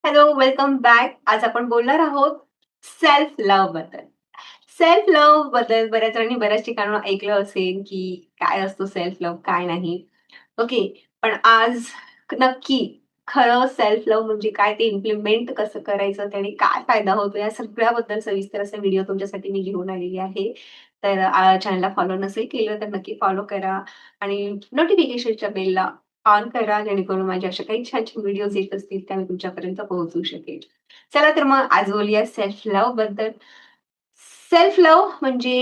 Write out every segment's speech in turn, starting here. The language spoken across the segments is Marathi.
Hello, welcome back. आज आपण बोलणार आहोत सेल्फ लव्ह बद्दल. सेल्फ लव्ह बद्दल बऱ्याच जणांनी बऱ्याच ठिकाणाहून ऐकलं असेल, की काय असतो सेल्फ लव्ह, काय नाही. ओके. पण आज नक्की खरं सेल्फ लव्ह म्हणजे काय, ते इम्प्लिमेंट कसं करायचं, त्याने काय फायदा होतो, या सगळ्याबद्दल सविस्तर असा व्हिडिओ तुमच्यासाठी मी घेऊन आलेली आहे. तर चॅनलला फॉलो नसेल केलं तर नक्की फॉलो करा आणि नोटिफिकेशनच्या बेलला ऑन करा, जेणेकरून माझ्या अशा काही छान-छान व्हिडिओज येत असतील, त्या मी तुमच्यापर्यंत पोहोचवू शकेल. चला तर मग आज बोलूया सेल्फ लव्ह बद्दल. सेल्फ लव्ह म्हणजे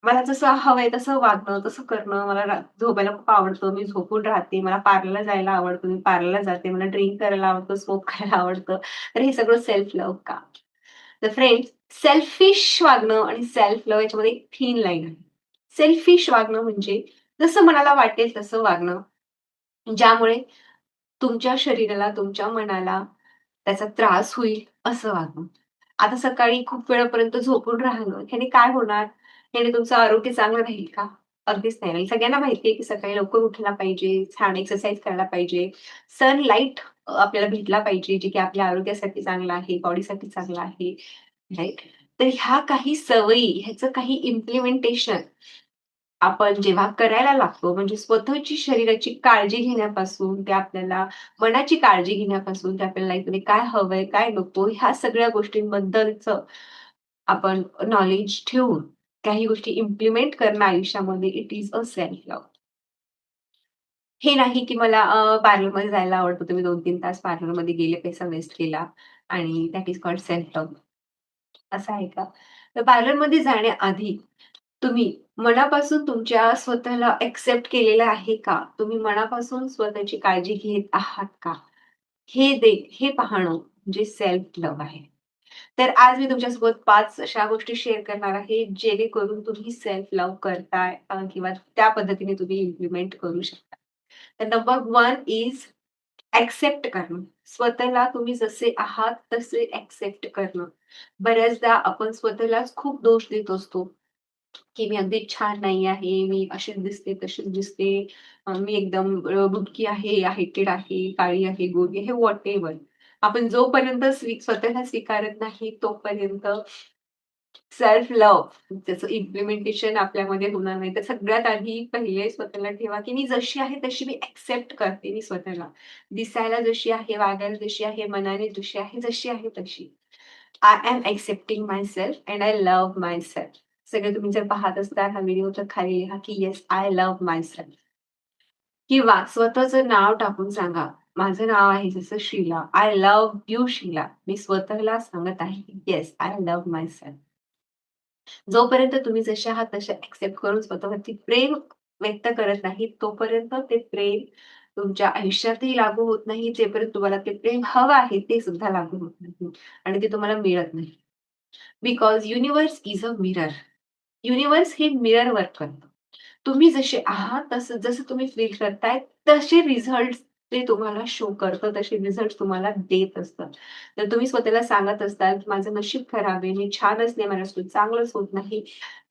मला जसं हवंय तसं वागणं, तसं करणं. मला झोपायला खूप आवडतं. मी झोपून राहते. मला पार्लरला जायला आवडतं. मी पार्लरला जाते. मला ड्रिंक करायला आवडतं, स्मोक करायला आवडतं. तर हे सगळं सेल्फ लव्ह का? तर फ्रेंड्स, सेल्फिश वागणं आणि सेल्फ लव्ह याच्यामध्ये एक थिन लाईन आहे. सेल्फिश वागणं म्हणजे जसं मनाला वाटेल तसं वागणं, ज्यामुळे तुमच्या शरीराला, तुमच्या मनाला त्याचा त्रास होईल असं वागणं. आता सकाळी खूप वेळापर्यंत झोपून राहणं, ह्याने काय होणार? ह्याने तुमचं आरोग्य चांगलं राहील का? अगदीच नाही राहील. सगळ्यांना माहिती आहे, की सकाळी लवकर उठायला पाहिजे, छान एक्सरसाइज करायला पाहिजे. सनलाईट आपल्याला भेटला पाहिजे, जे की आपल्या आरोग्यासाठी चांगलं आहे, बॉडीसाठी चांगलं आहे, राइट? तर ह्या काही सवयी, ह्याचं काही इम्प्लिमेंटेशन आपण जेव्हा करायला लागतो, म्हणजे स्वतःची शरीराची काळजी घेण्यापासून ते आपल्याला मनाची काळजी घेण्यापासून ते आपल्याला लाईफमध्ये काय हवंय, काय नको, ह्या सगळ्या गोष्टींबद्दलचं आपण नॉलेज ठेवून काही गोष्टी इम्प्लिमेंट करणं आयुष्यामध्ये, it is a self love. हे नाही की मला पार्लरमध्ये जायला आवडतं. तुम्ही 2-3 तास पार्लरमध्ये गेले, पैसा वेस्ट केला आणि that is called self love. असं आहे का? तर पार्लरमध्ये जाण्याआधी तुम्ही मनापासून तुमच्या स्वतःला एक्सेप्ट केलेलं आहे का? तुम्ही मनापासून स्वतःची काळजी घेत आहात का? हे पाहणं म्हणजे सेल्फ लव्ह आहे. तर आज मी तुमच्यासोबत 5 अशा गोष्टी शेअर करणार आहे, जेणेकरून तुम्ही सेल्फ लव्ह करताय किंवा त्या पद्धतीने तुम्ही इम्प्लिमेंट करू शकता. तर नंबर 1 इज एक्सेप्ट करणं. स्वतःला तुम्ही जसे आहात तसे एक्सेप्ट करणं. बऱ्याचदा आपण स्वतःलाच खूप दोष देत असतो, की मी अगदी छान नाही आहे, मी अशीच दिसते, तशीच दिसते, मी एकदम बुटकी आहे, हायटेड आहे, काळी आहे, गोरी आहे, व्हॉटएव्हर. आपण जोपर्यंत स्वतःला स्वीकारत नाही, तोपर्यंत सेल्फ लव्ह त्याचं इम्प्लिमेंटेशन आपल्यामध्ये होणार नाही. तर सगळ्यात आधी पहिले स्वतःला ठेवा, की मी जशी आहे तशी मी एक्सेप्ट करते मी स्वतःला. दिसायला जशी आहे, वागायला जशी आहे, मनाने जशी आहे, जशी आहे तशी. I am accepting myself and I love myself. सगळे तुम्ही जर पाहत असताल हा व्हिडिओ तर खाली लिहा, की येस आय लव्ह मायसेल्फ. किंवा स्वतःचं नाव टाकून सांगा. माझं नाव आहे जसं Sheela. I love you Sheela. मी स्वतःला सांगत आहे, येस आय लव्ह मायसेल्फ. जोपर्यंत तुम्ही जसे आहात तसे एक्सेप्ट करून स्वतःवरती प्रेम व्यक्त करत नाही, तोपर्यंत ते प्रेम तुमच्या आयुष्यातही लागू होत नाही. जेपर्यंत तुम्हाला ते प्रेम हवं आहे, ते सुद्धा लागू होत नाही आणि ते तुम्हाला मिळत नाही. Because universe is a mirror. Universe हे मिरर वर्क करतं. तुम्ही जसे आहात तसं जसं तुम्ही फील करताय तसे रिझल्ट्स ते तुम्हाला शो करतं, तसे रिझल्ट्स तुम्हाला देत असतं. तर तुम्ही स्वतःला सांगत असताल, की माझं नशीब खराब आहे, मी छानच नाही, माझ्यासोबत चांगलंच होत नाही.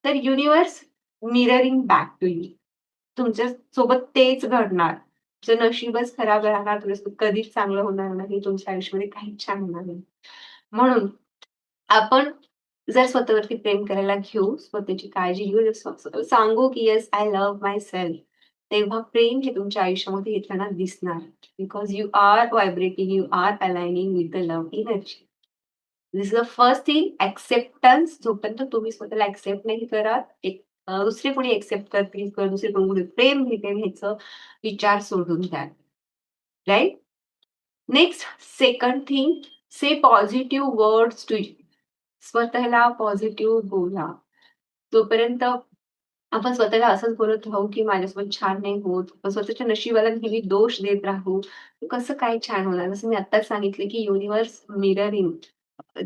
तर universe mirroring back to you. तुमच्या सोबत तेच घडणार. तुमचं नशीबच खराब राहणार, तुमच्यासोबत कधीच चांगलं होणार नाही, तुमच्या आयुष्यामध्ये काहीच छान होणार नाही. म्हणून आपण जर स्वतःवरती प्रेम करायला घेऊ, स्वतःची काळजी घेऊ, जर स्वतःला सांगू, की "येस, आय लव्ह मायसेल्फ." तेव्हा प्रेम हे तुमच्या आयुष्यामध्ये येताना दिसणार. Because you are vibrating, you are aligning with the love energy. This is the first thing acceptance. जोपर्यंत तुम्ही स्वतःला एक्सेप्ट नाही करत, दुसरे कोणी एक्सेप्ट करतील किंवा दुसरे कोणी प्रेम भेटेल ह्याचं विचार सोडून द्या. Right? Next second thing, say positive words to you. स्वतःला पॉझिटिव्ह बोला. जोपर्यंत आपण स्वतःला असंच बोलत राहू, की माझ्यासोबत छान नाही होत, पण स्वतःच्या नशिबाला नेहमी दोष देत राहू, तर कसं काय छान होणार? जसं मी आत्ताच सांगितलं, की युनिव्हर्स मिररिंग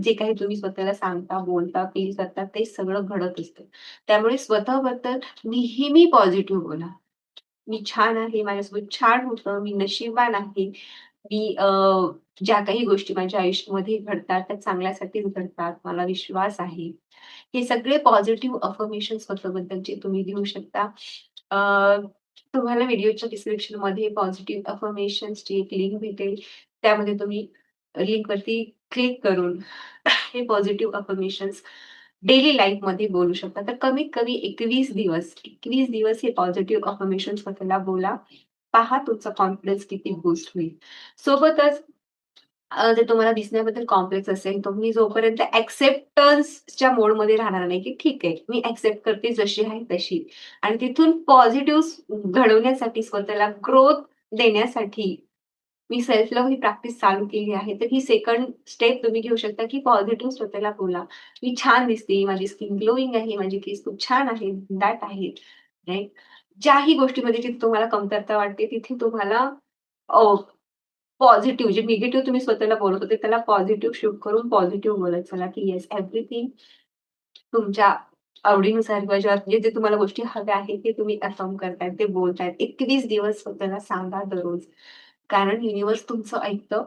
जे काही तुम्ही स्वतःला सांगता, बोलता, फील करता, ते सगळं घडत असतं. त्यामुळे स्वतःबद्दल नेहमी पॉझिटिव्ह बोला. मी छान आहे, माझ्यासोबत छान होतं, मी नशीबवान आहे. मी ज्या काही गोष्टी माझ्या आयुष्यामध्ये घडतात, त्या चांगल्यासाठीच घडतात. मला विश्वास आहे. हे सगळे पॉझिटिव्ह अफर्मेशन स्वतःबद्दलचे तुम्ही देऊ शकता. अ, तुम्हाला व्हिडिओच्या डिस्क्रिप्शनमध्ये पॉझिटिव्ह अफर्मेशन्सची एक लिंक भेटेल. त्यामध्ये तुम्ही लिंकवरती क्लिक करून हे पॉझिटिव्ह अफर्मेशन्स डेली लाईफमध्ये बोलू शकता. तर कमीत कमी 21 दिवस हे पॉझिटिव्ह अफर्मेशन स्वतःला बोला. पहा तुमचा कॉन्फिडन्स किती बूस्ट होईल. सोबतच जर तुम्हाला दिसण्याबद्दल कॉम्प्लेक्स असेल, तुम्ही जोपर्यंत एक्सेप्टन्सच्या मोडमध्ये राहणार नाही, की ठीक आहे, मी एक्सेप्ट करते जशी आहे तशी आणि तिथून पॉझिटिव्ह घडवण्यासाठी स्वतःला ग्रोथ देण्यासाठी मी सेल्फ लव्ह ही प्रॅक्टिस चालू केली आहे. तर ही सेकंड स्टेप तुम्ही घेऊ शकता, की पॉझिटिव्ह स्वतःला बोला. मी छान दिसते, माझी स्किन ग्लोइंग आहे, माझी केस खूप छान आहेत, दाट आहेत, राइट? ज्याही गोष्टीमध्ये जिथे तुम्हाला कमतरता वाटते, तिथे तुम्हाला पॉझिटिव्ह जे निगेटिव्ह तुम्ही स्वतःला बोलत होते, त्याला पॉझिटिव्ह शिफ्ट करून पॉझिटिव्ह बोलत चला, की येस एव्हरीथिंग तुमच्या आवडीनुसार किंवा जे तुम्हाला गोष्टी हव्या आहेत, ते तुम्ही अफर्म करताय, ते बोलतायत. 21 दिवस स्वतःला सांगा दररोज. कारण युनिव्हर्स तुमचं ऐकतं.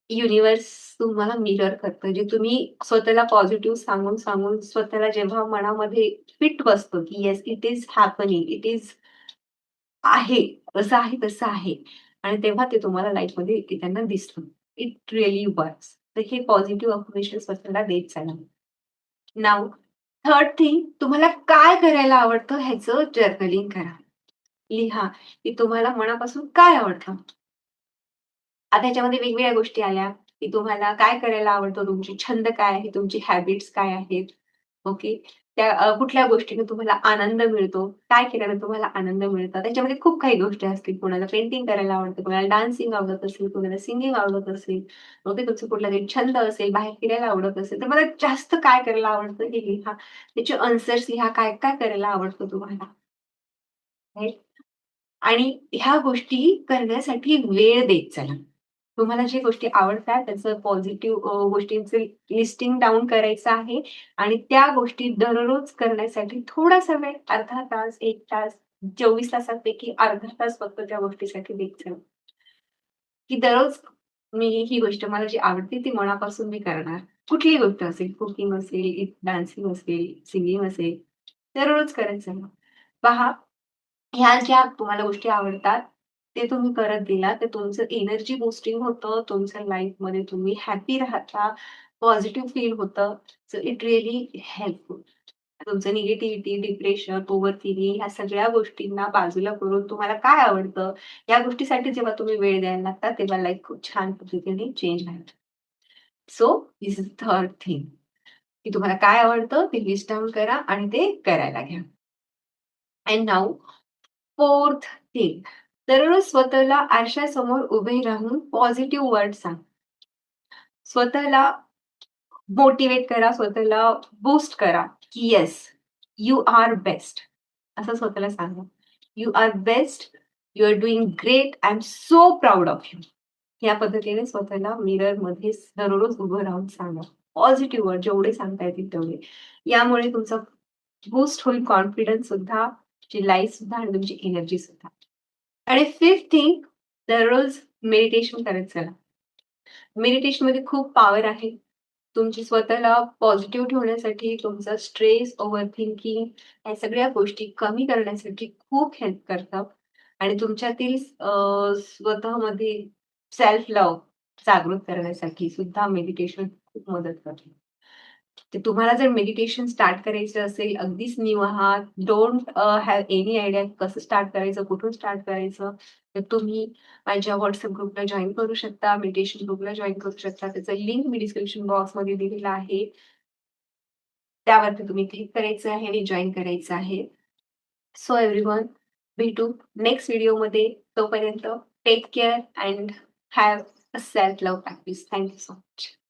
युनिव्हर्स तुम्हाला मिरर करतं. जे तुम्ही स्वतःला पॉझिटिव्ह सांगून स्वतःला जेव्हा मनामध्ये फिट बसतं, की yes it is happening, it is आहे, जसं आहे तसं आहे आणि तेव्हा ते तुम्हाला लाईफमध्ये त्यांना दिसतं. It really works. तर हे पॉझिटिव्ह अफर्मेशन स्वतःला देत चला. नाऊ थर्ड थिंग तुम्हाला काय करायला आवडतं ह्याचं जर्नलिंग करा. लिहा, की तुम्हाला मनापासून काय आवडतं. आता ह्याच्यामध्ये वेगवेगळ्या गोष्टी आल्या, की तुम्हाला काय करायला आवडतं, तुमचे छंद काय आहे, तुमची हॅबिट्स काय आहेत, ओके. त्या कुठल्या गोष्टीने तुम्हाला आनंद मिळतो, काय केल्याने तुम्हाला आनंद मिळतो. त्याच्यामध्ये खूप काही गोष्टी असतील. कोणाला पेंटिंग करायला आवडतं, कोणाला डान्सिंग आवडत असेल, कोणाला सिंगिंग आवडत असेल, ओके. तुमचा कुठलातरी छंद असेल, बाहेर फिरायला आवडत असेल, तर मला जास्त काय करायला आवडतं हे लिहा. त्याचे आन्सर्स लिहा, काय-काय करायला आवडतं तुम्हाला, राइट? आणि ह्या गोष्टी करण्यासाठी वेळ देत चला. तुम्हाला जे गोष्टी आवडतात त्याचं पॉझिटिव्ह गोष्टींचं लिस्टिंग डाउन करायचं आहे आणि त्या गोष्टी दररोज करण्यासाठी थोडासा वेळ अर्धा तास, 1 तास, 24 तासांपैकी अर्धा तास फक्त त्या गोष्टीसाठी देत चला. की दररोज मी ही गोष्ट मला जी आवडते ती मनापासून मी करणार. कुठलीही गोष्ट असेल, कुकिंग असेल, डान्सिंग असेल, सिंगिंग असेल, दररोज करायचं मग. पहा ह्या ज्या तुम्हाला गोष्टी आवडतात, ते तुम्ही करत गेलात, तर तुमचं एनर्जी बूस्टिंग होतं. तुमच्या लाईफमध्ये तुम्ही हॅपी राहता, पॉझिटिव्ह फील होतं. So it really helpful. तुमचं निगेटिव्हिटी, डिप्रेशन, ओव्हर थिंकिंग ह्या सगळ्या गोष्टींना बाजूला करून तुम्हाला काय आवडतं, या गोष्टीसाठी जेव्हा तुम्ही वेळ द्यायला लागता, तेव्हा लाईफ खूप छान पद्धतीने चेंज होतं. So this is third thing, की तुम्हाला काय आवडतं ते लिस्ट डाउन करा आणि ते करायला घ्या. अँड नाऊ फोर्थ थिंग, दररोज स्वतःला आरशासमोर उभे राहून पॉझिटिव्ह वर्ड सांग. स्वतःला मोटिव्हेट करा, स्वतःला बूस्ट करा, की येस, यू आर बेस्ट. असं स्वतःला सांगा. You are best, you are doing great, I am so proud of you. या पद्धतीने स्वतःला मिररमध्ये दररोज उभं राहून सांगा. पॉझिटिव्ह वर्ड जेवढे सांगता येतील तेवढे. यामुळे तुमचा बूस्ट होईल कॉन्फिडन्स सुद्धा, तुमची लाईफ सुद्धा आणि तुमची एनर्जी सुद्धा. आणि फिफ्थ थिंग, दररोज मेडिटेशन करत चला. मेडिटेशनमध्ये खूप पॉवर आहे. तुमची स्वतःला पॉझिटिव्ह ठेवण्यासाठी, तुमचा स्ट्रेस, ओव्हर थिंकिंग या सगळ्या गोष्टी कमी करण्यासाठी खूप हेल्प करतं आणि तुमच्यातील स्वतःमध्ये सेल्फ लव्ह जागृत करण्यासाठी सुद्धा मेडिटेशन खूप मदत करतं. तर तुम्हाला जर मेडिटेशन स्टार्ट करायचं असेल, अगदीच न्यू आहात, डोंट हॅव एनी आयडिया कसं स्टार्ट करायचं, कुठून स्टार्ट करायचं, तर तुम्ही माझ्या WhatsApp ग्रुपला जॉइन करू शकता, मेडिटेशन ग्रुपला जॉइन करू शकता. त्याचं लिंक मी डिस्क्रिप्शन बॉक्समध्ये दिलेला आहे. त्यावरती तुम्ही क्लिक करायचं आहे आणि जॉइन करायचं आहे. सो एव्हरीवन, भेटू नेक्स्ट व्हिडिओमध्ये. तोपर्यंत take care and have a self love practice. Thank you so much.